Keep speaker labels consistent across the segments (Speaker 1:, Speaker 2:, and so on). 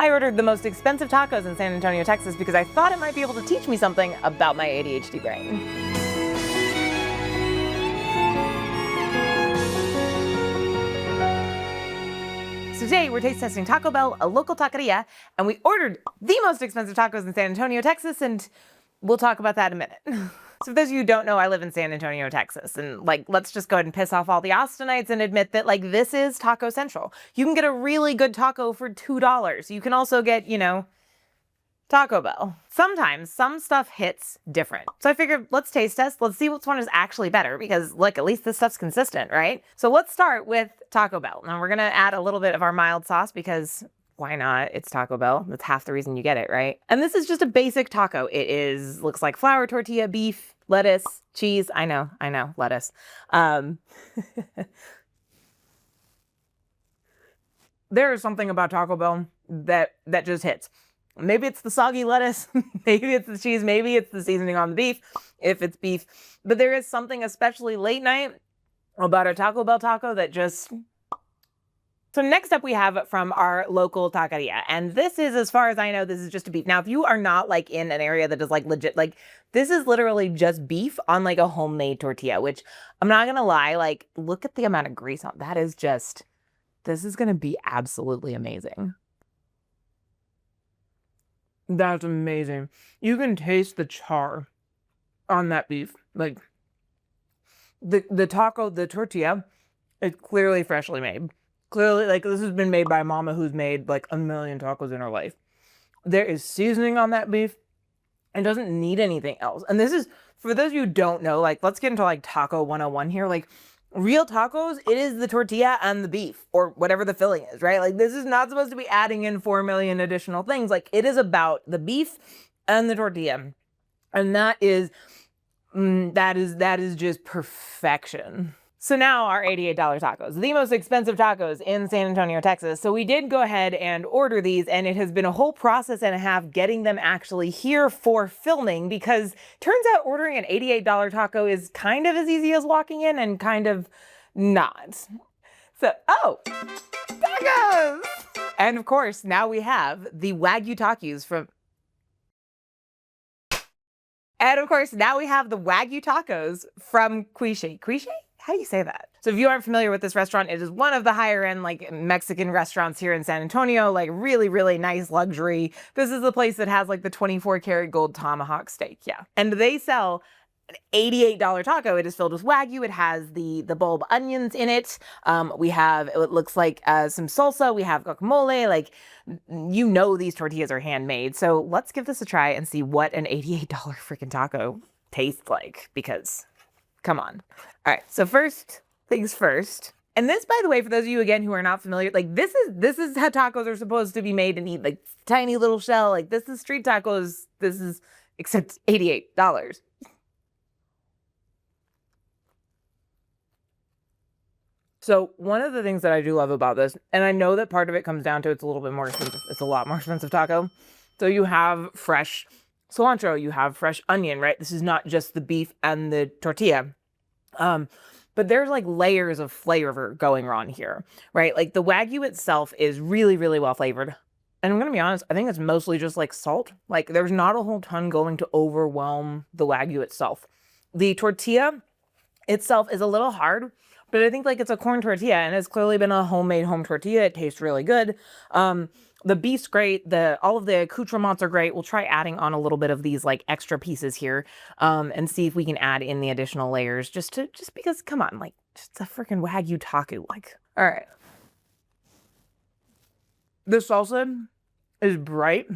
Speaker 1: I ordered the most expensive tacos in San Antonio, Texas because I thought it might be able to teach me something about my ADHD brain. So today we're taste testing Taco Bell, a local taqueria, and we ordered the most expensive tacos in San Antonio, Texas, and we'll talk about that in a minute. So for those of you who don't know, I live in San Antonio, Texas, and let's just go ahead and piss off all the Austinites and admit that this is Taco Central. You can get a really good taco for $2. You can also get, Taco Bell. Sometimes some stuff hits different. So I figured let's taste test. Let's see which one is actually better because look, at least this stuff's consistent, right? So let's start with Taco Bell. Now we're gonna add a little bit of our mild sauce because why not? It's Taco Bell. That's half the reason you get it, right? And this is just a basic taco. Looks like flour, tortilla, beef, lettuce, cheese. I know, lettuce. There is something about Taco Bell that just hits. Maybe it's the soggy lettuce, maybe it's the cheese, maybe it's the seasoning on the beef, if it's beef. But there is something especially late night about a Taco Bell taco that just... So next up we have from our local taqueria. And this is, as far as I know, this is just a beef. Now, if you are not in an area that is legit, this is literally just beef on a homemade tortilla, which I'm not gonna lie, look at the amount of grease on that. Is just, this is gonna be absolutely amazing. That's amazing. You can taste the char on that beef. The taco, the tortilla, it's clearly freshly made. Clearly, this has been made by a mama who's made a million tacos in her life. There is seasoning on that beef. It doesn't need anything else. And this is, for those of you who don't know, let's get into Taco 101 here. Real tacos, it is the tortilla and the beef, or whatever the filling is, right? This is not supposed to be adding in 4 million additional things. It is about the beef and the tortilla. And that is just perfection. So now our $88 tacos, the most expensive tacos in San Antonio, Texas. So we did go ahead and order these, and it has been a whole process and a half getting them actually here for filming, because turns out ordering an $88 taco is kind of as easy as walking in and kind of not. So, tacos! And of course, now we have the Wagyu tacos from... And of course, now we have the Wagyu tacos from Cuish-e. Cuish-e? How do you say that? So if you aren't familiar with this restaurant, it is one of the higher end Mexican restaurants here in San Antonio, really, really nice luxury. This is the place that has the 24 karat gold tomahawk steak. Yeah. And they sell an $88 taco. It is filled with Wagyu. It has the bulb onions in it. We have, it looks like some salsa. We have guacamole. These tortillas are handmade. So let's give this a try and see what an $88 freaking taco tastes like, because come on. All right, so first things first. And this, by the way, for those of you, again, who are not familiar, this is how tacos are supposed to be made and eat, tiny little shell. This is street tacos. This is, except $88. So one of the things that I do love about this, and I know that part of it comes down to it's a little bit more expensive. It's a lot more expensive taco. So you have fresh cilantro, you have fresh onion, right? This is not just the beef and the tortilla. But there's layers of flavor going on here, right? The Wagyu itself is really, really well flavored. And I'm going to be honest, I think it's mostly just salt. There's not a whole ton going to overwhelm the Wagyu itself. The tortilla itself is a little hard, but I think it's a corn tortilla, and it's clearly been a homemade home tortilla. It tastes really good. The beef's great. All of the accoutrements are great. We'll try adding on a little bit of these extra pieces here, and see if we can add in the additional layers just because, come on, it's a freaking Wagyu taco. All right. The salsa is bright.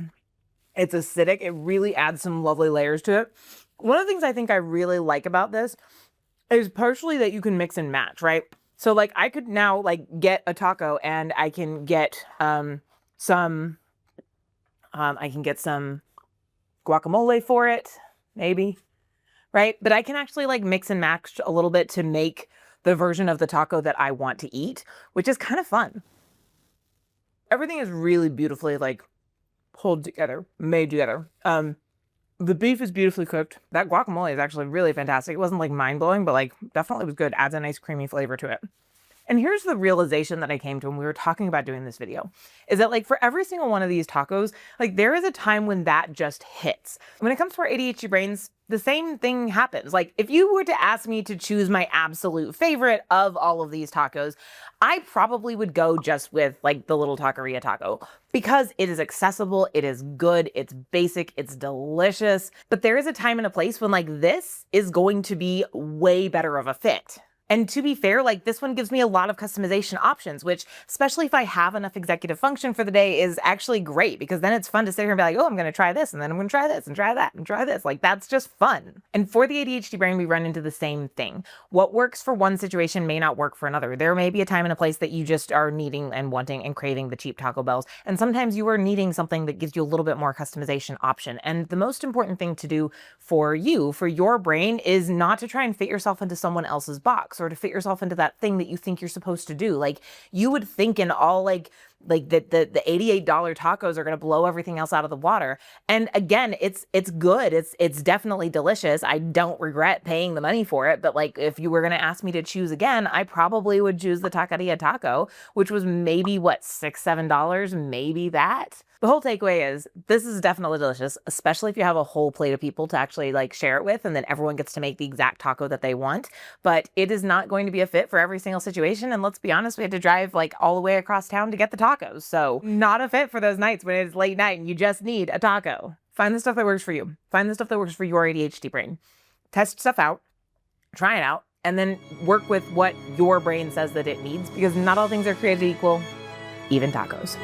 Speaker 1: It's acidic. It really adds some lovely layers to it. One of the things I think I really like about this is partially that you can mix and match, right? So I could now get a taco and I can get, I can get some guacamole for it, maybe, right? But I can actually mix and match a little bit to make the version of the taco that I want to eat, which is kind of fun. Everything is really beautifully pulled together, made together. The beef is beautifully cooked. That guacamole is actually really fantastic. It wasn't mind blowing, but definitely was good. Adds a nice creamy flavor to it. And here's the realization that I came to when we were talking about doing this video, is that like for every single one of these tacos, like there is a time when that just hits. When it comes to our ADHD brains, the same thing happens. Like if you were to ask me to choose my absolute favorite of all of these tacos, I probably would go just with like the little taqueria taco because it is accessible, it is good, it's basic, it's delicious. But there is a time and a place when like this is going to be way better of a fit. And to be fair, like this one gives me a lot of customization options, which especially if I have enough executive function for the day is actually great because then it's fun to sit here and be like, oh, I'm going to try this and then I'm going to try this and try that and try this. Like that's just fun. And for the ADHD brain, we run into the same thing. What works for one situation may not work for another. There may be a time and a place that you just are needing and wanting and craving the cheap Taco Bells. And sometimes you are needing something that gives you a little bit more customization option. And the most important thing to do for you, for your brain, is not to try and fit yourself into someone else's box or to fit yourself into that thing that you think you're supposed to do. Like you would think in all like the $88 tacos are going to blow everything else out of the water. And again, it's good. It's definitely delicious. I don't regret paying the money for it. But like, if you were going to ask me to choose again, I probably would choose the taqueria taco, which was maybe what, $6, $7, maybe that. The whole takeaway is this is definitely delicious, especially if you have a whole plate of people to actually like share it with, and then everyone gets to make the exact taco that they want. But it is not going to be a fit for every single situation. And let's be honest, we had to drive like all the way across town to get the tacos. So not a fit for those nights when it's late night and you just need a taco. Find the stuff that works for you. Find the stuff that works for your ADHD brain. Test stuff out, try it out, and then work with what your brain says that it needs, because not all things are created equal, even tacos.